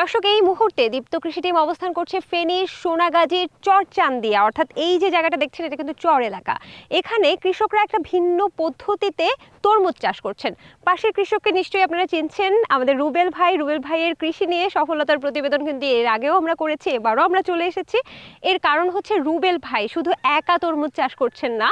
দর্শক, এই মুহূর্তে দীপ্ত কৃষি টিম অবস্থান করছে ফেনীর সোনাগাজীর চরচান্দিয়া, অর্থাৎ এই যে জায়গাটা দেখছেন এটা কিন্তু চর এলাকা। এখানে কৃষকরা একটা ভিন্ন পদ্ধতিতে তরমুজ চাষ করছেন। পাশের কৃষককে নিশ্চয়ই আপনারা চিনছেন, আমাদের রুবেল ভাই। রুবেল ভাইয়ের কৃষি নিয়ে সফলতার প্রতিবেদন কিন্তু এর আগেও আমরা করেছি, এবারও আমরা চলে এসেছি। এর কারণ হচ্ছে রুবেল ভাই শুধু একা তরমুজ চাষ করছেন না,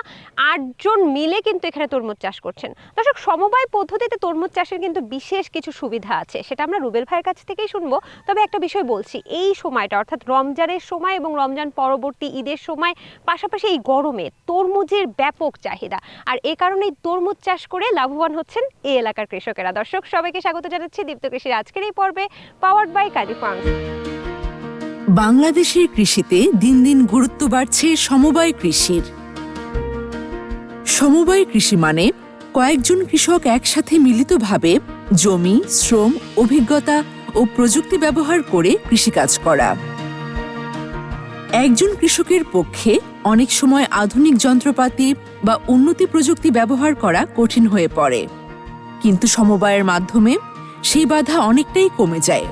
8 জন মিলে কিন্তু এখানে তরমুজ চাষ করছেন। দর্শক, সমবায় পদ্ধতিতে তরমুজ চাষের কিন্তু বিশেষ কিছু সুবিধা আছে, সেটা আমরা রুবেল ভাইয়ের কাছ থেকেই শুনবো। তবে একটা বিষয় বলছি, এই সময়টা অর্থাৎ রমজানের সময় এবং রমজান পরবর্তী ঈদের সময়, পাশাপাশি এই গরমে তরমুজের ব্যাপক চাহিদা, আর এ কারণেই তরমুজ চাষ করে লাভবান হচ্ছেন এই এলাকার কৃষকেরা। দর্শক, সবাইকে স্বাগত জানাচ্ছি দীপ্ত কৃষির আজকের এই পর্বে, পাওয়ার্ড বাই কাজী ফার্মস। বাংলাদেশের কৃষিতে দিন দিন গুরুত্ব বাড়ছে সমবায় কৃষির। সমবায় কৃষি মানে কয়েকজন কৃষক একসাথে মিলিতভাবে জমি, শ্রম, অভিজ্ঞতা ও প্রযুক্তি ব্যবহার করে কৃষিকাজ করা। একজন কৃষকের পক্ষে অনেক সময় আধুনিক যন্ত্রপাতি বা উন্নতি প্রযুক্তি ব্যবহার করা কঠিন হয়ে পড়ে, কিন্তু সমবায়ের মাধ্যমে সেই বাধা অনেকটাই কমে যায়।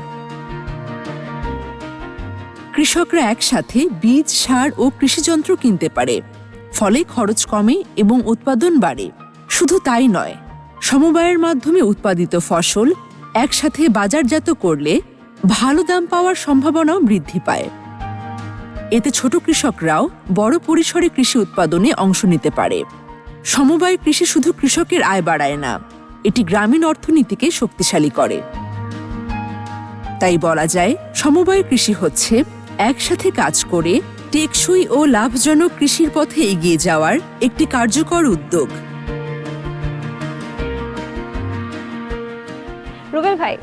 কৃষকরা একসাথে বীজ, সার ও কৃষিযন্ত্র কিনতে পারে, ফলে খরচ কমে এবং উৎপাদন বাড়ে। শুধু তাই নয়, সমবায়ের মাধ্যমে উৎপাদিত ফসল একসাথে বাজারজাত করলে ভালো দাম পাওয়ার সম্ভাবনাও বৃদ্ধি পায়। এতে ছোট কৃষকরাও বড় পরিসরে কৃষি উৎপাদনে অংশ নিতে পারে। সমবায় কৃষি শুধু কৃষকের আয় বাড়ায় না, এটি গ্রামীণ অর্থনীতিকে শক্তিশালী করে। তাই বলা যায়, সমবায় কৃষি হচ্ছে একসাথে কাজ করে টেকসই ও লাভজনক কৃষির পথে এগিয়ে যাওয়ার একটি কার্যকর উদ্যোগ। রুবেল ভাই,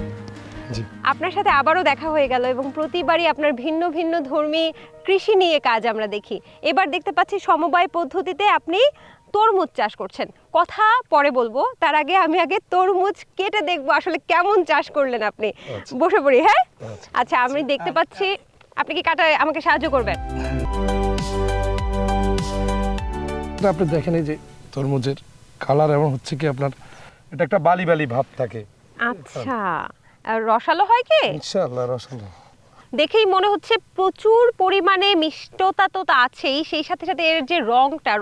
আপনার সাথে আবারও দেখা হয়ে গেল এবং প্রতিবারই আপনার ভিন্ন ভিন্ন ধর্মী কৃষি নিয়ে কাজ আমরা দেখি। এবার দেখতে পাচ্ছি সমবায় পদ্ধতিতে আপনি তরমুজ চাষ করছেন। কথা পরে বলবো, তার আগে আমি তরমুজ কেটে দেখবো আসলে কেমন চাষ করলেন আপনি। বসে পড়ি। হ্যাঁ, আচ্ছা, আমি দেখতে পাচ্ছি আপনি কি কাটা আমাকে সাহায্য করবেন? আপনি দেখেন এই যে তরমুজের কালার এমন হচ্ছে কি, আপনার এটা একটা বালি বালি ভাব থাকে। আচ্ছা, আর রসালো হয় কি? ইনশাআল্লাহ রসালো। দেখেই মনে হচ্ছে প্রচুর পরিমাণে মিষ্টতা তো আছেই, সেই সাথে সাথে এর যে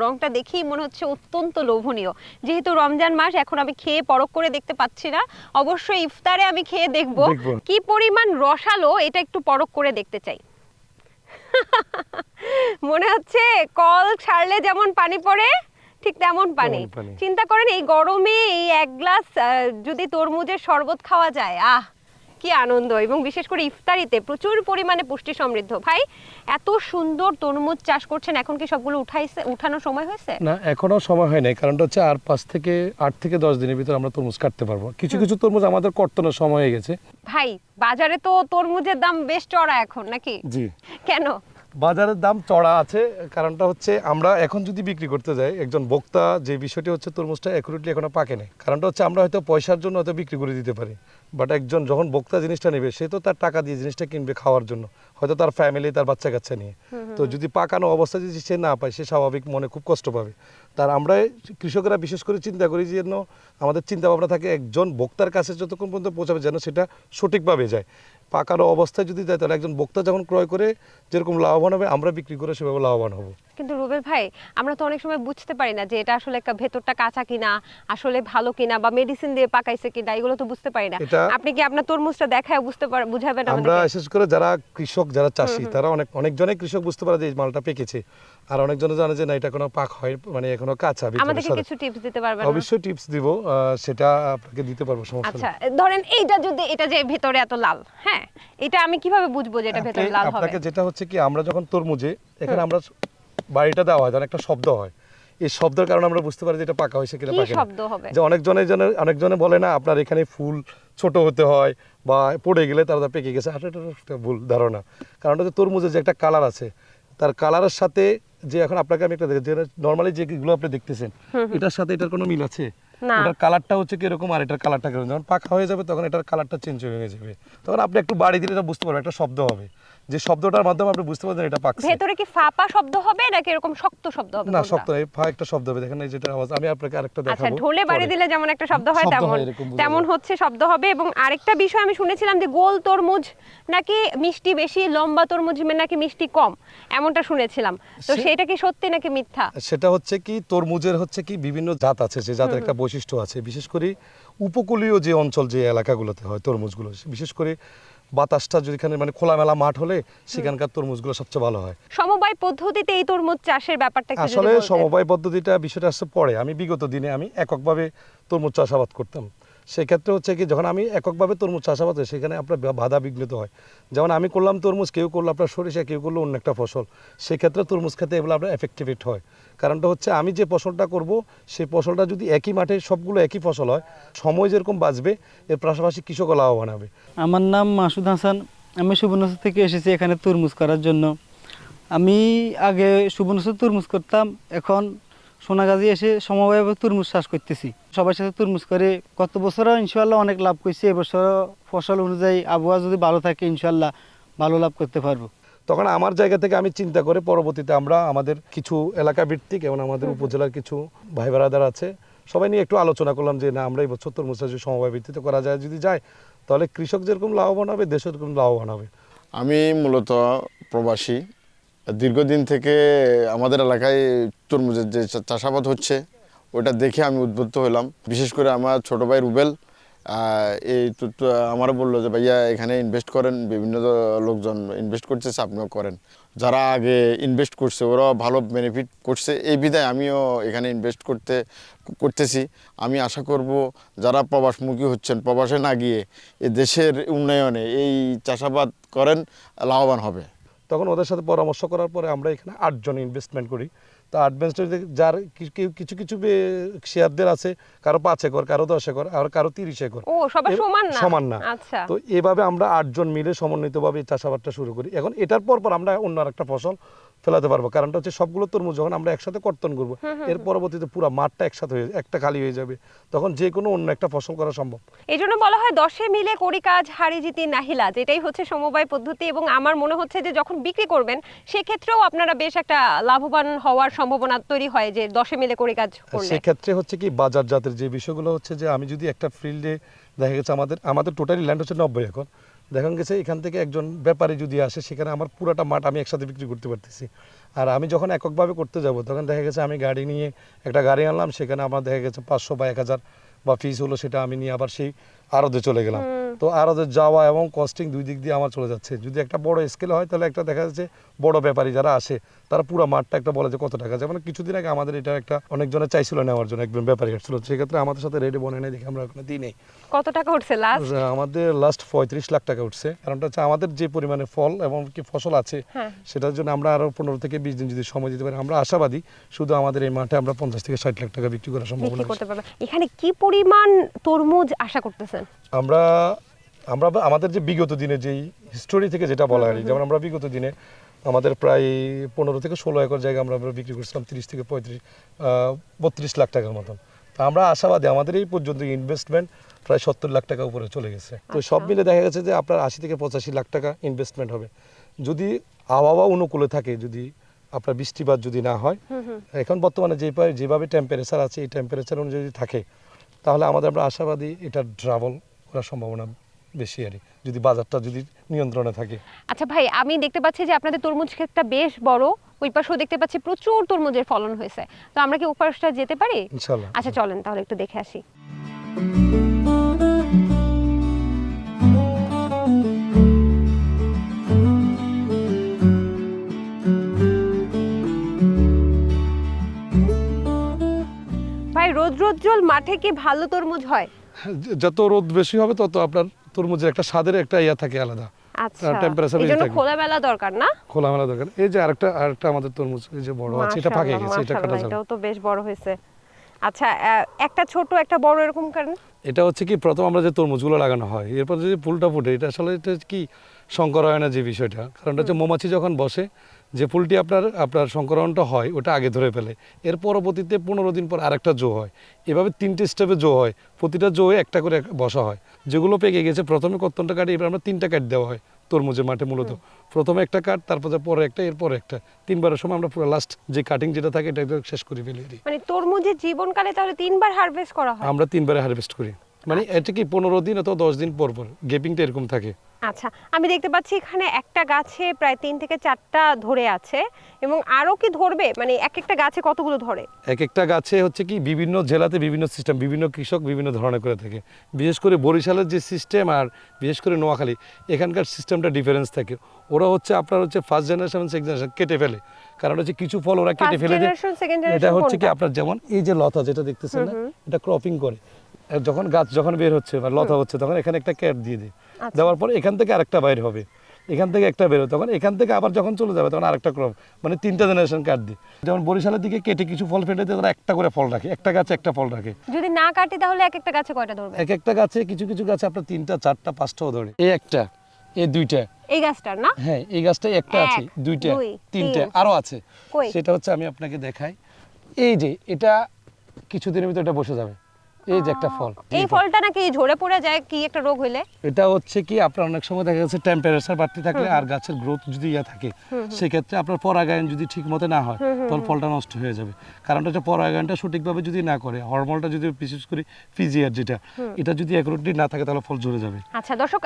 রংটা দেখেই মনে হচ্ছে অত্যন্ত লোভনীয়। যেহেতু রমজান মাস, এখন আমি খেয়ে পরখ করে দেখতে পাচ্ছি না, অবশ্যই ইফতারে আমি খেয়ে দেখবো কি পরিমাণ রসালো, এটা একটু পরখ করে দেখতে চাই। মনে হচ্ছে কল ছাড়লে যেমন পানি পড়ে, ঠিক তেমন পানি। চিন্তা করেন, এই গরমে এই 1 গ্লাস যদি তরমুজের শরবত খাওয়া যায়, আহ কি আনন্দ! এবং বিশেষ করে ইফতারিতে প্রচুর পরিমাণে পুষ্টি সমৃদ্ধ। ভাই, এত সুন্দর তরমুজ চাষ করছেন, এখন কি সবগুলো উঠানোর সময় হয়েছে? না, এখনো সময় হয় নাই, কারণটা হচ্ছে আর 8 থেকে 10 দিনের ভিতর আমরা তরমুজ কাটতে পারবো। কিছু কিছু তরমুজ আমাদের কর্তনের সময় হয়ে গেছে। ভাই, বাজারে তো তরমুজের দাম বেশ চড়া এখন, নাকি? জি। কেন বাজারের দাম চড়া আছে, কারণটা হচ্ছে আমরা এখন যদি বিক্রি করতে যাই, একজন ভোক্তা যে বিষয়টি হচ্ছে তরমুজটা অ্যাকুরেটলি এখনো পাকে নাই। কারণটা হচ্ছে আমরা হয়তো পয়সার জন্য হয়তো বিক্রি করে দিতে পারি, বাট একজন যখন ভোক্তা জিনিসটা নেবে, সে তো তার টাকা দিয়ে জিনিসটা কিনবে খাওয়ার জন্য, হয়তো তার ফ্যামিলি, তার বাচ্চা কাচ্চা নিয়ে। তো যদি পাকানো অবস্থায় যদি সে না পায়, সে স্বাভাবিক মনে খুব কষ্ট পাবে। তার আমরা কৃষকরা বিশেষ করে চিন্তা করি যেন আমাদের চিন্তা ভাবনা থাকে একজন ভোক্তার কাছে যতক্ষণ পর্যন্ত পৌঁছাবে যেন সেটা সঠিকভাবে যায়। পাকানো অবস্থায় যদি যায়, তাহলে একজন ভোক্তা যখন ক্রয় করে যেরকম লাভবান হবে, আমরা বিক্রি করে সেভাবে লাভবান হব। কিন্তু রুবেল ভাই, আমরা তো অনেক সময় বুঝতে পারি না যে এটা আসলে একটা ভেতরটা কাঁচা কিনা, আসলে ভালো কিনা, বা মেডিসিন দিয়ে পাকাইছে কিনা, এগুলো তো বুঝতে পারি না। আপনি কি আপনার তরমুজটা দেখায় বুঝাবেন আমাদেরকে? আমরা বিশেষ করে যারা কৃষক, যারা চাষী, তারা অনেকজনই কৃষক বুঝতে পারে যে এই মালটা পেকেছে, আর অনেকজনে জানে যে না, এটা কোনো পাক হয়, মানে এখনো কাঁচা। আমাদেরকে কিছু টিপস দিতে পারবেন? অবশ্যই টিপস দিব, সেটা আপনাকে দিতে পারবো, সমস্যা নেই। আচ্ছা, ধরেন এটা যে ভেতরে এত লাল, হ্যাঁ, এটা আমি কিভাবে বুঝবো যে এটা ভেতরে লাল হবে? আপনাকে যেটা হচ্ছে কি, আমরা যখন তরমুজে এখানে আমরা বাড়িটা দেওয়া হয়, তখন একটা শব্দ হয়। এই শব্দের কারণে আমরা বুঝতে পারি যে এটা পাকা হয়েছে কিনা পাকা না। যে অনেকজনে বলে না, আপনার এখানে ফুল ছোট হতে হয় বা পড়ে গেলে তারা পেকে গেছে, আর এটা একটা ভুল ধারণা। কারণ হচ্ছে তরমুজের যে একটা কালার আছে, তার কালারের সাথে যে এখন আপনাকে আমি একটা নর্মালি যেগুলো আপনি দেখতেছেন, এটার সাথে এটার কোনো মিল আছে? এটার কালারটা হচ্ছে কি এরকম, আর এটার কালারটা কিরকম। যখন পাকা হয়ে যাবে তখন এটার কালারটা চেঞ্জ হয়ে যাবে, তখন আপনি একটু বাড়ি দিলে এটা বুঝতে পারবেন, একটা শব্দ হবে। যে শব্দটার মাধ্যমে আপনি বুঝতে পারছেন এটা পাকছে। ভেতরে কি ফাঁপা শব্দ হবে নাকি এরকম শক্ত শব্দ হবে? না, কোনটা? শক্ত এই ফা একটা শব্দ হবে, দেখেন এই যেটা আওয়াজ, আমি আপনাকে আরেকটা আচ্ছা, দেখাবো। ঢোলে বাড়ি দিলে যেমন একটা শব্দ হয় শব্দ তেমন হয়, এরকম বোঝা তেমন যায়। হচ্ছে শব্দ হবে। এবং আরেকটা বিষয় আমি শুনেছিলাম যে গোল তরমুজ নাকি মিষ্টি বেশি, লম্বা তরমুজ নাকি মিষ্টি কম, এমনটা শুনেছিলাম। তো সেটা কি সত্যি নাকি মিথ্যা? সেটা হচ্ছে কি তরমুজের হচ্ছে কি বিভিন্ন জাত আছে, যে জাতের একটা বৈশিষ্ট্য আছে, বিশেষ করে উপকূলীয় যে অঞ্চল, যে এলাকাগুলোতে হয় তরমুজগুলো, বিশেষ করে বাতাসটা যেখানে মানে খোলামেলা মাঠ হলে সেখানকার তরমুজগুলো সবচেয়ে ভালো হয়। সমবায় পদ্ধতিতে এই তরমুজ চাষের ব্যাপারটা একটু যদি আসলে বলতেন। সমবায় পদ্ধতিটা বিষয়টা আসছে পরে, আমি বিগত দিনে আমি এককভাবে তরমুজ চাষাবাদ করতাম। সেক্ষেত্রে হচ্ছে কি যখন আমি এককভাবে তরমুজ চাষাবাদ হয় সেখানে আপনার বাধা বিঘ্নিত হয়। যেমন আমি করলাম তরমুজ, কেউ করলো আপনার সরিষা, কেউ করলো অন্য একটা ফসল, সেক্ষেত্রে তরমুজ খেতে এগুলো আপনার এফেক্টিভেট হয়। কারণটা হচ্ছে আমি যে ফসলটা করব সেই ফসলটা যদি একই মাঠে সবগুলো একই ফসল হয়, সময় যেরকম বাঁচবে, এর পাশাপাশি কৃষকও লাভবান হবে। আমার নাম মাসুদ হাসান, আমি সুবর্ণচর থেকে এসেছি এখানে তরমুজ করার জন্য। আমি আগে সুবর্ণচর তরমুজ করতাম, এখন সোনাগাজী এসে সমবায়ভাবে তরমুজ চাষ করতেছি। সবার সাথে তরমুজ করে গত বছরও ইনশাল্লাহ অনেক লাভ করছি, এবছরও ফসল অনুযায়ী আবহাওয়া যদি ভালো থাকে ইনশাল্লাহ ভালো লাভ করতে পারবো। তখন আমার জায়গা থেকে আমি চিন্তা করে পরবর্তীতে আমরা আমাদের কিছু এলাকা ভিত্তিক এবং আমাদের উপজেলার কিছু ভাই ব্রাদার আছে, সবাই নিয়ে একটু আলোচনা করলাম যে না, আমরা এই বছর তরমুজ চাষ সমবায় ভিত্তিতে করা যায়, যদি যায় তাহলে কৃষক যেরকম লাভবান হবে, দেশ এরকম লাভবান হবে। আমি মূলত প্রবাসী। দীর্ঘদিন থেকে আমাদের এলাকায় তরমুজের যে চাষাবাদ হচ্ছে ওটা দেখে আমি উদ্বুদ্ধ হলাম। বিশেষ করে আমার ছোট ভাই রুবেল এই আমারও বললো যে ভাইয়া এখানে ইনভেস্ট করেন, বিভিন্ন লোকজন ইনভেস্ট করতেছে, আপনিও করেন। যারা আগে ইনভেস্ট করছে ওরা ভালো বেনিফিট করছে, এই বিধায় আমিও এখানে ইনভেস্ট করতেছি। আমি আশা করব যারা প্রবাসমুখী হচ্ছেন, প্রবাসে না গিয়ে এই দেশের উন্নয়নে এই চাষাবাদ করেন, লাভবান হবে। তখন ওদের সাথে পরামর্শ করার পরে আমরা এখানে 8 জন ইনভেস্টমেন্ট করি। তো ইনভেস্টমেন্ট যার কিছু কিছু শেয়ারদের আছে, কারো 5 একর, কারো 10 একর, আর কারো 30 একর। ও সবার সমান না? সমান না। আচ্ছা। তো এভাবে আমরা 8 জন মিলে সমন্বিতভাবে এই চাষাবাদটা শুরু করি। এখন এটার পর আমরা অন্য আরেকটা ফসল ফেলাতে পারবো, কারণটা হচ্ছে সবগুলো তরমুজ যখন আমরা একসাথে কর্তন করবো, এর পরবর্তীতে পুরো মাঠটা একসাথে হয়ে একটা খালি হয়ে যাবে, তখন যে কোনো অন্য একটা ফসল করা সম্ভব। এই জন্য বলা হয় 10 মিলে করি কাজ, হারি জিতি নাহিলা, যেটাই হচ্ছে সমবায় পদ্ধতি। এবং আমার মনে হচ্ছে যে যখন বিক্রি করবেন সেক্ষেত্রেও আপনারা বেশ একটা লাভবান হওয়ার সম্ভাবনা তৈরি হয় যে 10 মিলে করি কাজ করলে। সেক্ষেত্রে হচ্ছে কি বাজারজাতের যে বিষয়গুলো হচ্ছে যে আমি যদি একটা ফিল্ডে দেখা গেছে আমাদের টোটালি ল্যান্ড হচ্ছে 90 একর, দেখা গেছে এখান থেকে একজন ব্যাপারী যদি আসে, সেখানে আমার পুরোটা মাঠ আমি একসাথে বিক্রি করতে পারতেছি। আর আমি যখন এককভাবে করতে যাব তখন দেখা গেছে আমি গাড়ি নিয়ে একটা গাড়ি আনলাম, সেখানে আমার দেখা গেছে 500 বা 1000 বা ফিস হলো, সেটা আমি নিয়ে আবার সেই আড়তে চলে গেলাম। তো আড়তে যাওয়া এবং কস্টিং দুই দিক দিয়ে আমার চলে যাচ্ছে। যদি একটা বড় স্কেল হয় তাহলে একটা দেখা যাচ্ছে বড় ব্যাপারী যারা আসে তারা পুরো মাঠটা একটা বলে যে কত টাকা। যেমন কিছুদিন আগে আমাদের এটা একটা অনেকজনে চাইছিল নেওয়ার জন্য, একজন ব্যাপারী আসছিল, সেক্ষেত্রে আমাদের সাথে রেডি বনে নেই দেখে আমরা ওখানে দিই নেই। কত টাকা উঠছে লাস্ট? আমাদের লাস্ট 35 লাখ টাকা উঠছে। কারণটা হচ্ছে আমাদের যে পরিমাণে ফল এবং কি ফসল আছে, সেটার জন্য আমরা আরো 15 থেকে 20 দিন যদি সময় দিতে পারি, আমরা আশাবাদী শুধু আমাদের এই মাঠে আমরা 50 থেকে 60 লাখ টাকা বিক্রি করা সম্ভব বিক্রি করতে পারবেন। এখানে কি পরিমাণ তরমুজ আশা করতেছেন? আমরা আমাদের যে বিগত দিনে যেই হিস্টোরি থেকে যেটা বলা হয়, যেমন আমরা বিগত দিনে আমাদের প্রায় 15 থেকে 16 একর জায়গা আমরা বিক্রি করছিলাম 30 থেকে 32 লাখ টাকার মতন। তো আমরা আশাবাদী আমাদের এই পর্যন্ত ইনভেস্টমেন্ট প্রায় 70 লাখ টাকা উপরে চলে গেছে। তো সব মিলে দেখা গেছে যে আপনার 80 থেকে 85 লাখ টাকা ইনভেস্টমেন্ট হবে যদি আবহাওয়া অনুকূলে থাকে, যদি আপনার বৃষ্টিপাত যদি না হয়। এখন বর্তমানে যেভাবে টেম্পারেচার আছে, এই টেম্পারেচার অনুযায়ী যদি থাকে তাহলে আমরা আশাবাদী এটা ট্রাভেল করার সম্ভাবনা বেশি, আর যদি বাজারটা যদি নিয়ন্ত্রণে থাকে। আচ্ছা ভাই, আমি দেখতে পাচ্ছি যে আপনাদের তরমুজ ক্ষেতটা বেশ বড়, ওই পাশেও দেখতে পাচ্ছি প্রচুর তরমুজের ফলন হয়েছে। তো আমরা কি ওই পাশটা যেতে পারি? ইনশাআল্লাহ। আচ্ছা চলেন তাহলে একটু দেখে আসি। ভাই, রোদ্রোজ্জ্বল মাঠে কি ভালো তরমুজ হয়? যত রোদ বেশি হবে তত আপনার তরমুজের একটা স্বাদের একটা ইয়া থাকে আলাদা। আচ্ছা, টেম্পারেচার এই জন্য থাকে, খোলামেলা দরকার না? খোলামেলা দরকার। এই যে আরেকটা আমাদের তরমুজ এই যে বড় আছে, এটা পাকে গেছে, এটা কাটা যাবে। এটাও তো বেশ বড় হয়েছে। আচ্ছা, একটা ছোট একটা বড় এরকম কারণ এটা হচ্ছে কি প্রথম আমরা যে তরমুজগুলো লাগানো হয়, এরপর যে ফুলটা ফুটে, এটা আসলে এটা কি শঙ্করায়নের যে বিষয়টা, কারণটা হচ্ছে মৌমাছি যখন বসে যে ফুলটি আপনার শঙ্করায়নটা হয় ওটা আগে ধরে ফেলে, এর পরবর্তীতে 15 দিন পর আরেকটা জো হয়, এভাবে 3টে স্টেপে জো হয়, প্রতিটা জোয়ে একটা করে বসা হয়। যেগুলো পেকে গেছে প্রথমে কর্তনটা কাটি, এবার আমরা 3টা কাট দেওয়া হয়, তরমুজের মাঠে মূলত প্রথমে একটা কাট, তারপরে পরে একটা, এরপরে একটা, 3বারের সময় আমরা পুরো লাস্ট যে কাটিং যেটা থাকে এটা একদম শেষ করে ফেলি। মানে তরমুজের জীবনকালে তাহলে 3বার হারভেস্ট করা হয়? আমরা 3বারে হারভেস্ট করি, মানে এটা কি 15 দিন অথবা 10 দিন পর পর, গেপিংটা এরকম থাকে। আচ্ছা, আমি দেখতে পাচ্ছি এখানে একটা গাছে প্রায় 3 থেকে 4টা ধরে আছে, এবং আরো কি ধরবে? মানে এক একটা গাছে কতগুলো ধরে? এক একটা গাছে হচ্ছে কি বিভিন্ন জেলাতে বিভিন্ন সিস্টেম, বিভিন্ন কৃষক বিভিন্ন ধরনের করে থাকে। বিশেষ করে বরিশালের যে সিস্টেম আর বিশেষ করে নোয়াখালী, এখানকার সিস্টেমটা ডিফারেন্স থাকে। ওরা হচ্ছে আপনার হচ্ছে ফার্স্ট জেনারেশন সেকেন্ড জেনারেশন কেটে ফেলে, কারণ হচ্ছে কিছু ফল ওরা কেটে ফেলে দেয়। এটা হচ্ছে কি আপনার যেমন এই যে লতা যেটা দেখতেছেন না, এটা ক্রপিং করে, যখন গাছ যখন বের হচ্ছে বা লতা হচ্ছে তখন এখানে একটা ক্যাপ দিয়ে দেয়, দেওয়ার পর এখান থেকে আরেকটা বাইর হবে, এখান থেকে একটা বেরো, তখন এখান থেকে আবার যখন চলে যাবে তখন আরেকটা ক্রপ, মানে 3টা জেনারেশন কাট দিই। যেমন বরিশালের দিকে কেটে কিছু ফল ফেলে দিয়ে তারা একটা করে ফল রাখে, একটা গাছে একটা ফল রাখে। যদি না কাটি তাহলে এক একটা গাছে কয়টা ধরবে? এক একটা গাছে কিছু কিছু গাছে আপনার 3টা 4টা 5টাও ধরে। এই একটা, এই 2টা, এই গাছটার না? হ্যাঁ এই গাছটাই একটা আছে, 2টা 3টা আরো আছে। কই? সেটা হচ্ছে আমি আপনাকে দেখাই, এই যে এটা কিছুদিনের ভিতরে এটা বসে যাবে, এই যে একটা ফল। এই ফলটা নাকি ঝরে পড়ে যায় কি একটা রোগ হইলে? এটা হচ্ছে কি আপনার অনেক সময় দেখা যাচ্ছে টেম্পারেচার বাড়তে থাকলে আর গাছের গ্রোথ যদি থাকে, সেক্ষেত্রে আপনার পরাগায়ন যদি ঠিক মতো না হয় তখন ফলটা নষ্ট হয়ে যাবে। কারণটা হচ্ছে পরাগায়নটা সঠিকভাবে যদি না করে, হরমোনটা যদি বিশেষ করে ফিজিয়ার যেটা, এটা যদি অ্যাকুরেটলি না থাকে তাহলে ফল ঝরে যাবে। আচ্ছা দর্শক,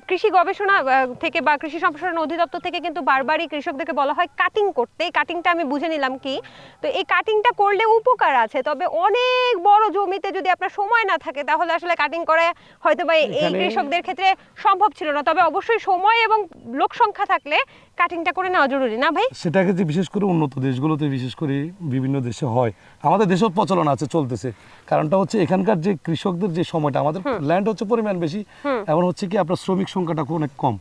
কৃষি গবেষণা থেকে বা কৃষি সম্প্রসারণ অধিদপ্তর থেকে কিন্তু বারবারই কৃষকদেরকে বলা হয় কাটিং করতে। এই কাটিংটা আমি বুঝে নিলাম কি, তো এই কাটিংটা করলে উপকার আছে, তবে অনেক বড় জমিতে যদি আপনার সময় না থাকে তাহলে আসলে কাটিং করা হয়তো বা এই কৃষকদের ক্ষেত্রে সম্ভব ছিল না। তবে অবশ্যই সময় এবং লোক সংখ্যা থাকলে কাটিংটা করে নেওয়া জরুরি, না ভাই? সেটাকে যে বিশেষ করে উন্নত দেশগুলোতে বিশেষ করে বিভিন্ন দেশে হয়, আমাদের দেশেও প্রচলন আছে, চলতেছে। কারণটা হচ্ছে এখানকার যে কৃষকদের যে সময়টা, আমাদের ল্যান্ড হচ্ছে পরিমাণ বেশি, এমন হচ্ছে কি আপনার শ্রমিক সংখ্যাটা অনেক কম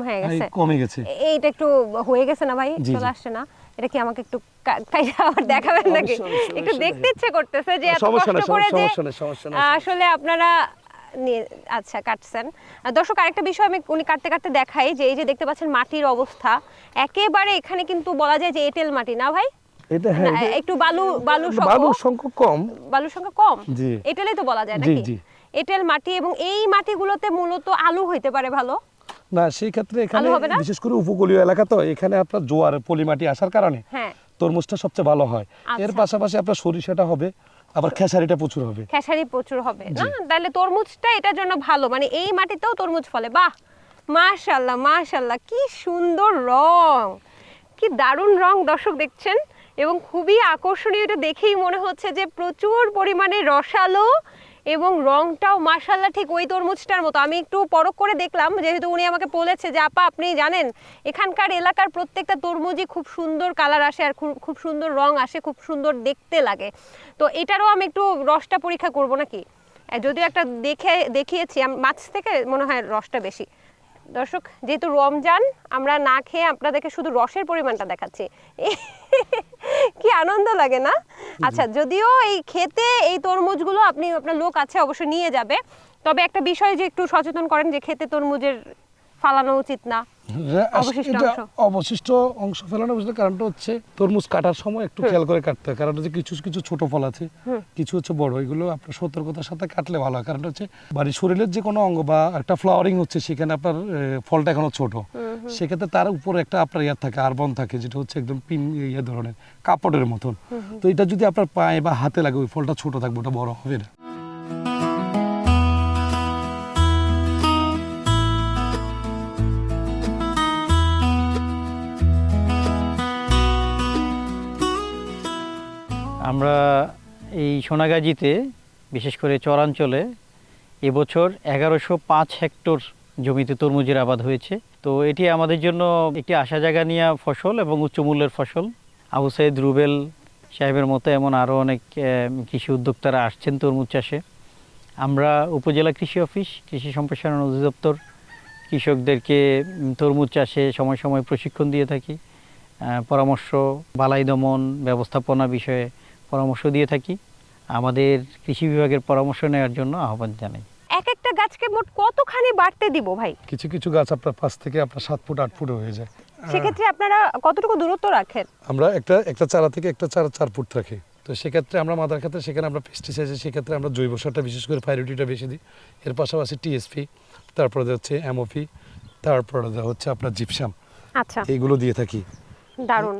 হয়ে গেছে, কমে গেছে। এইটা একটু হয়ে গেছে না ভাই? চলে আসছে না? এটা কি আমাকে একটু আবার দেখাবেন নাকি? একটু দেখতে ইচ্ছে করতেছে যে এত কষ্ট করে যে আসলে আপনারা আচ্ছা কাটছেন। দর্শক, আরেকটা বিষয় আমি উনি কাটতে কাটতে দেখাই, যে এই যে দেখতে পাচ্ছেন মাটির অবস্থা একেবারে এখানে কিন্তু বলা যায় যে এঁটেল মাটি, না ভাই? এটা হ্যাঁ, একটু বালুর সংখ্যা কম, জি এঁটেলই তো বলা যায় নাকি? এঁটেল মাটি, এবং এই মাটিগুলোতে মূলত আলু হইতে পারে ভালো না। সেই ক্ষেত্রে এখানে বিশেষ করে উপকূলীয় এলাকা, তো এখানে আপনার জোয়ার পলিমাটি আসার কারণে তরমুজটা সবচেয়ে ভালো হয়। এর পাশাপাশি আপনার সরিষাটা হবে, আবার খেসারিটা প্রচুর হবে। খেসারি প্রচুর হবে না? তাহলে তরমুজটা এটার জন্য ভালো, মানে এই মাটিতেও তরমুজ ফলে। বাহ, মাশাআল্লাহ মাশাআল্লাহ, কি সুন্দর রং, কি দারুণ রং দর্শক দেখছেন, এবং খুবই আকর্ষণীয়। এটা দেখেই মনে হচ্ছে যে প্রচুর পরিমাণে রসালো, এবং রংটাও মাশাআল্লাহ ঠিক ওই তরমুজটার মতো। আমি একটু পরখ করে দেখলাম, যেহেতু উনি আমাকে বলেছে যে আপা আপনি জানেন এখানকার এলাকার প্রত্যেকটা তরমুজই খুব সুন্দর কালার আসে, আর খুব সুন্দর রং আসে, খুব সুন্দর দেখতে লাগে। তো এটারও আমি একটু রসটা পরীক্ষা করব নাকি? যদিও একটা দেখিয়েছি, মাছ থেকে মনে হয় রসটা বেশি। দর্শক, যেহেতু রমজান, আমরা না খেয়ে আপনাদেরকে শুধু রসের পরিমাণটা দেখাচ্ছি। কি আনন্দ লাগে না? আচ্ছা, যদিও এই খেতে এই তরমুজগুলো আপনি আপনার লোক আছে অবশ্যই নিয়ে যাবে, তবে একটা বিষয় যে একটু সচেতন করেন যে খেতে তরমুজের ফালানো উচিত না, অবশিষ্ট অংশ ফেলানো উচিত। কারণটা হচ্ছে তরমুজ কাটার সময় একটু খেয়াল করে কাটতে হয়, কারণ হচ্ছে কিছু কিছু ছোট ফল আছে, কিছু হচ্ছে বড়, এগুলো আপনার সতর্কতার সাথে কাটলে ভালো হয়। কারণটা হচ্ছে বাড়ির শরীরের যে কোনো অঙ্গ বা একটা ফ্লাওয়ারিং হচ্ছে, সেখানে আপনার ফলটা এখনো ছোট, সেক্ষেত্রে তার উপরে একটা আপনার ইয়ার থাকে, আরবন থাকে, যেটা হচ্ছে একদম পিন ইয়ে ধরনের কাপড়ের মতন। তো এটা যদি আপনার পায়ে বা হাতে লাগে, ওই ফলটা ছোট থাকবে, ওটা বড় হবে না। আমরা এই সোনাগাজীতে বিশেষ করে চরাঞ্চলে এবছর 1105 হেক্টর জমিতে তরমুজের আবাদ হয়েছে। তো এটি আমাদের জন্য একটি আশা জায়গা নিয়ে ফসল এবং উচ্চমূল্যের ফসল। আবু সাইদ রুবেল সাহেবের মতো এমন আরও অনেক কৃষি উদ্যোক্তারা আসছেন তরমুজ চাষে। আমরা উপজেলা কৃষি অফিস, কৃষি সম্প্রসারণ অধিদপ্তর কৃষকদেরকে তরমুজ চাষে সময় সময় প্রশিক্ষণ দিয়ে থাকি, পরামর্শ, বালাই দমন ব্যবস্থাপনা বিষয়ে পরামর্শ দিয়ে থাকি। আমাদের কৃষি বিভাগের পরামর্শ নেওয়ার জন্য আহ্বান জানাই। এক একটা গাছকে মোট কতখানি বাড়তে দিব ভাই? কিছু কিছু গাছ আপনার 5 থেকে আপনার 7 ফুট 8 ফুট হয়ে যায়। সেক্ষেত্রে আপনারা কতটুকু দূরত্ব রাখেন? আমরা একটা চারা থেকে একটা চারা 4 ফুট রাখি। তো সেক্ষেত্রে আমরা মাদার ক্ষেত্রে সেখানে আমরা পেস্টিসাইড, সেক্ষেত্রে আমরা জৈব সারটা বিশেষ করে ফাইরোটিটা বেশি দিই। এর পাশাপাশি টিএসপি, তারপরে হচ্ছে এমওপি, তারপরে হচ্ছে আপনার জিপসাম, আচ্ছা, এইগুলো দিয়ে থাকি। দারুণ।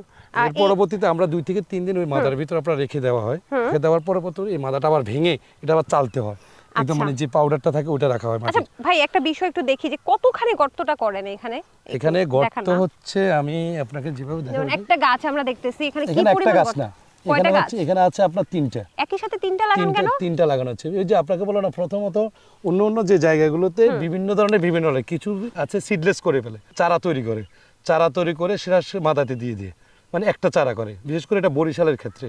এর পরবর্তীতে আমরা 2 থেকে 3 দিন ওই মাদার ভিতর আপনার রেখে দেওয়া হয়। রেখে দেওয়ার পরবর্তী এই মাদাটা আবার ভেঙে এটা আবার চালতে হয়, একদম আচ্ছা। মানে যে পাউডারটা থাকে ওটা রাখা হয় আচ্ছা মাটির। ভাই, একটা বিষয় একটু দেখি যে কতখানি গর্তটা করেন এখানে। একটু এখানে দেখান গর্ত না। হচ্ছে আমি আপনাকে যেভাবে যেমন দেখাবো, একটা গাছ আমরা দেখতেছি, এখানে কি এখানে একটা পরিমাণ গাছ গর্ত? না, কয়টা এখানে গাছ? হচ্ছে এখানে আছে আপনার 3টা। একই সাথে 3টা লাগান কেন? 3টা লাগানো আছে। ওই যে আপনাকে বলো না, প্রথমত অন্য অন্য যে জায়গাগুলোতে বিভিন্ন ধরনের বিভিন্ন হয়, কিছু আছে সিডলেস করে ফেলে, চারা তৈরি করে, চারা তৈরি করে সেটা সে মাদাতে দিয়ে দিয়ে মানে একটা চারা করে, বিশেষ করে এটা বরিশালের ক্ষেত্রে।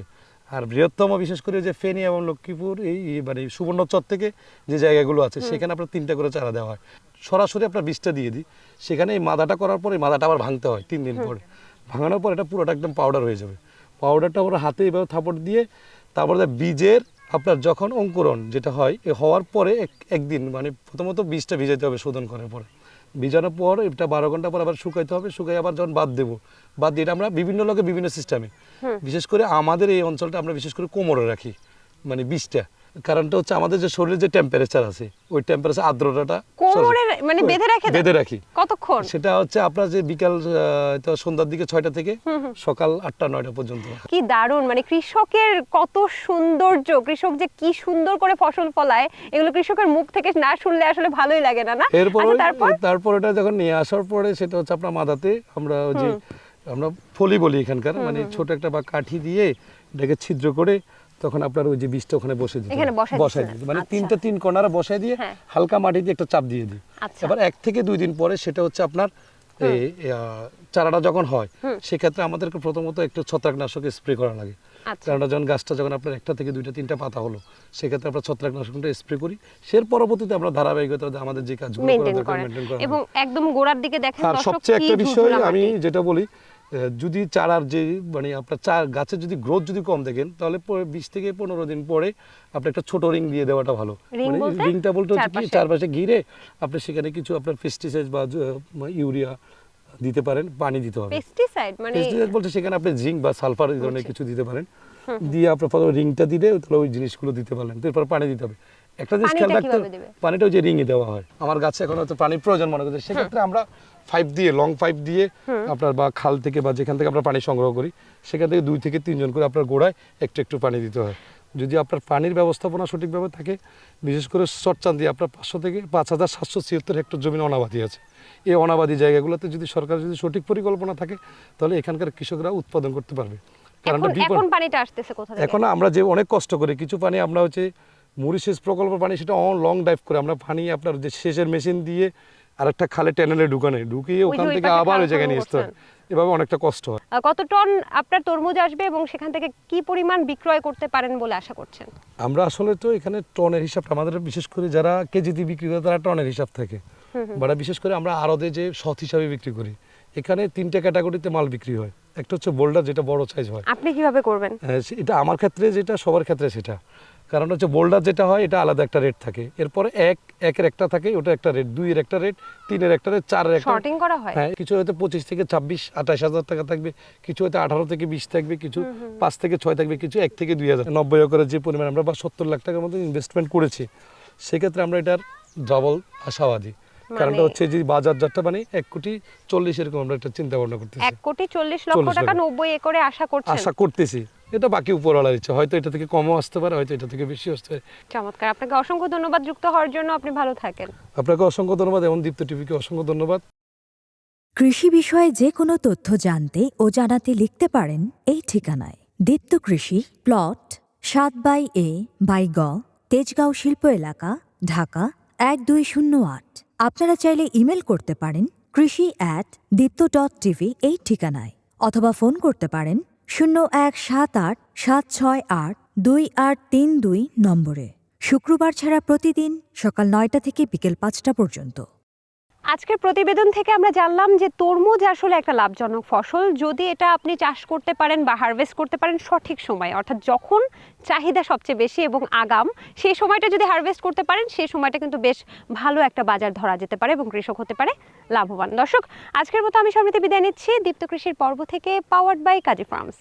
আর বৃহত্তম বিশেষ করে যে ফেনী এবং লক্ষ্মীপুর এই মানে সুবর্ণচর থেকে যে জায়গাগুলো আছে সেখানে আপনার 3টা করে চারা দেওয়া হয়। সরাসরি আপনার বীজটা দিয়ে দিই, সেখানে এই মাদাটা করার পরে মাদাটা আবার ভাঙতে হয় 3 দিন পরে। ভাঙানোর পর এটা পুরোটা একদম পাউডার হয়ে যাবে। পাউডারটা আমরা হাতে এভাবে থাপড় দিয়ে তারপরে বীজের আপনার যখন অঙ্কুরণ যেটা হয়, এ হওয়ার পরে একদিন মানে প্রথমত বীজটা ভিজাতে হবে শোধন করার পরে। ভিজানোর পর এটা 12 ঘন্টা পর আবার শুকাইতে হবে, শুকাই আবার যখন বাদ দেবো, বাদ দিয়ে এটা আমরা বিভিন্ন লোকে বিভিন্ন সিস্টেমে, বিশেষ করে আমাদের এই অঞ্চলটা আমরা বিশেষ করে কোমরে রাখি মানে বীজটা। কারণটা হচ্ছে আমাদের যে শরীরের যে টেম্পারেচার আছে ওই টেম্পারেচার আর্দ্রতাটা কোমরে মানে বেঁধে রেখে দেন? বেঁধে রাখি। কতক্ষণ? সেটা হচ্ছে আপনার যে বিকাল তো সন্ধ্যার দিকে 6টা থেকে সকাল 8টা 9টা পর্যন্ত। কি দারুণ, মানে কৃষকের কত সৌন্দর্য, কৃষক যে কি সুন্দর করে ফসল ফলায়, এগুলো কৃষকের মুখ থেকে না শুনলে আসলে ভালোই লাগে না, না? এরপর আচ্ছা, তারপর এটা যখন নিয়ে আসার পরে সেটা হচ্ছে আপনার মাদাতে আমরা ওই যে আমরা ফলি বলি এখানকার, মানে ছোট একটা বা কাঠি দিয়ে এটাকে ছিদ্র করে তখন আপনার ওই যে বীজটা ওখানে বসে দিতে এখানে হয়। বসাই দিচ্ছেন। দিতে মানে আচ্ছা। 3 কর্নারে বসাই দিয়ে হ্যাঁ। হালকা মাটি দিয়ে একটা চাপ দিয়ে দিই। আচ্ছা। এবার 1 থেকে 2 দিন পরে সেটা হচ্ছে আপনার এই চারাটা যখন হয় সেক্ষেত্রে আমাদেরকে প্রথমত একটু ছত্রাকনাশক স্প্রে করা লাগে। আচ্ছা। চারাটা যখন গাছটা যখন আপনার 1টা থেকে 2টা 3টা পাতা হলো সেক্ষেত্রে আমরা ছত্রাকনাশকটা স্প্রে করি। সের পরবর্তীতে আমরা ধারাবাহিকতা আমাদের যে কাজগুলো করা মেইনটেইন দরকার করেন মেইনটেইন করা এবং একদম গোড়ার দিকে দেখেন আর দর্শক, সবচেয়ে কি একটা বিষয় ঝুরঝুরা আমি মাটি। যেটা বলি, যদি চারার যে মানে আপনার গাছের যদি গ্রোথ যদি কম দেখেন তাহলে 20 থেকে 15 দিন পরে আপনি একটা ছোট রিং দিয়ে দেওয়াটা ভালো। রিং মানে বলতে? রিংটা বলতে হচ্ছে কি, চারপাশে? চারপাশে ঘিরে আপনি সেখানে কিছু আপনার পেস্টিসাইড বা ইউরিয়া দিতে পারেন, পানি দিতে হবে। পেস্টিসাইড মানে পেস্টিসাইড বলতে সেখানে আপনি জিঙ্ক বা সালফার এই ধরনের বুঝছি। কিছু দিতে পারেন। দিয়ে আপনার প্রথমে রিংটা দিলে তাহলে ওই জিনিসগুলো দিতে পারলেন, তারপর পানি দিতে হবে। একটা জিনিস খেয়াল পানিটা রাখতে কিভাবে দিবে? পানিটা ওই যে রিংয়ে দেওয়া হয়। আমার গাছে এখন হয়তো পানির প্রয়োজন মনে করছে, সেক্ষেত্রে আমরা পাইপ দিয়ে লং পাইপ দিয়ে আপনার বা খাল থেকে বা যেখান থেকে আমরা পানি সংগ্রহ করি সেখান থেকে 2 থেকে 3 জন করে আপনার গোড়ায় একটু একটু পানি দিতে হয়। যদি আপনার পানির ব্যবস্থাপনা সঠিকভাবে থাকে, বিশেষ করে চরচান্দি আপনার 500 থেকে 5776 হেক্টর জমি অনাবাদি আছে। এই অনাবাদি জায়গাগুলোতে যদি সরকার যদি সঠিক পরিকল্পনা থাকে তাহলে এখানকার কৃষকরা উৎপাদন করতে পারবে। কারণটা এখন পানিটা আসতেছে কোথা থেকে? এখন আমরা যে অনেক কষ্ট করে কিছু পানি আমরা হচ্ছে মরিশেষ প্রকল্প পানি সেটা লং ডাইভ করে আমরা পানি আপনার যে সেচের মেশিন দিয়ে আরেকটা খালে ট্যানেলে ঢুকিয়ে ওই যে ওখান ওই থেকে পাশে আবার ওই খাল জায়গায় খনন নিয়ে আসতে হয়। করছেন। এভাবে অনেকটা কষ্ট হয়। কত টন আপনার তরমুজ আসবে এবং সেখান থেকে কি পরিমাণ বিক্রয় করতে পারেন বলে আশা করছেন? আমরা আসলে তো এখানে টনের হিসাবটা আমাদের বিশেষ করে যারা কেজিতে বিক্রি করে তারা টনের হিসাব থাকে, বাট বিশেষ করে আমরা আড়তে যে সৎ হিসাবে বিক্রি করি। এখানে 3টে ক্যাটাগরিতে মাল বিক্রি হয়। একটা হচ্ছে বোল্ডার, যেটা বড় সাইজ হয়। আপনি কিভাবে করবেন? এটা আমার ক্ষেত্রে যেটা, সবার ক্ষেত্রে সেটা। কারণ হচ্ছে বোল্ডার যেটা হয় এটা আলাদা একটা রেট থাকে, এরপরে একের একটা থাকে, ওটা একটা রেট, 2-এর একটা রেট, 3-এর একটা রেট, 4-এর একটা। শর্টিং করা হয়? হ্যাঁ, কিছু হয়তো 25 থেকে 26-28 হাজার টাকা থাকবে, কিছু হয়তো 18 থেকে 20 থাকবে, কিছু 5 থেকে 6 থাকবে, কিছু 1 থেকে 2 হাজার। 90 একরের যে পরিমাণ আমরা বা 70 লাখ টাকার মতো ইনভেস্টমেন্ট করেছি, সেক্ষেত্রে আমরা এটার ডাবল আশাবাদী। কারণটা হচ্ছে যে বাজার যাত্রা মানে 1,40,00,000 এরকম আমরা একটা চিন্তা ভাবনা করতেছি। 1,40,00,000 টাকা 90 একরে আশা করতেছি। এটা বাকি উপরওয়ালার ইচ্ছা, হয়তো এটা থেকে কমও আসতে পারে, হয়তো এটা থেকে বেশি আসতে পারে। চমৎকার, আপনাকে অসংখ্য ধন্যবাদ যুক্ত হওয়ার জন্য। আপনি ভালো থাকেন। আপনাকে অসংখ্য ধন্যবাদ এবং দীপ্ত টিভিকে অসংখ্য ধন্যবাদ। কৃষি বিষয়ে যে কোনো তথ্য জানতে ও জানাতে লিখতে পারেন এই ঠিকানায়: দীপ্ত কৃষি, প্লট 7/A/গ, তেজগাঁও শিল্প এলাকা, ঢাকা 1208। আপনারা চাইলে ইমেল করতে পারেন krishi@dipto.tv এই ঠিকানায়, অথবা ফোন করতে পারেন 0178-768-2832 নম্বরে। শুক্রবার ছাড়া প্রতিদিন সকাল 9টা থেকে বিকেল 5টা পর্যন্ত। আজকের প্রতিবেদন থেকে আমরা জানলাম যে তরমুজ আসলে একটা লাভজনক ফসল, যদি এটা আপনি চাষ করতে পারেন বা হারভেস্ট করতে পারেন সঠিক সময়, অর্থাৎ যখন চাহিদা সবচেয়ে বেশি এবং আগাম, সেই সময়টা যদি হারভেস্ট করতে পারেন সেই সময়টা কিন্তু বেশ ভালো একটা বাজার ধরা যেতে পারে এবং কৃষক হতে পারে লাভবান। দর্শক, আজকের মতো আমি সমৃতি বিদায় নিচ্ছি দীপ্ত কৃষির পর্ব থেকে, পাওয়ার্ড বাই কাজী ফার্মস।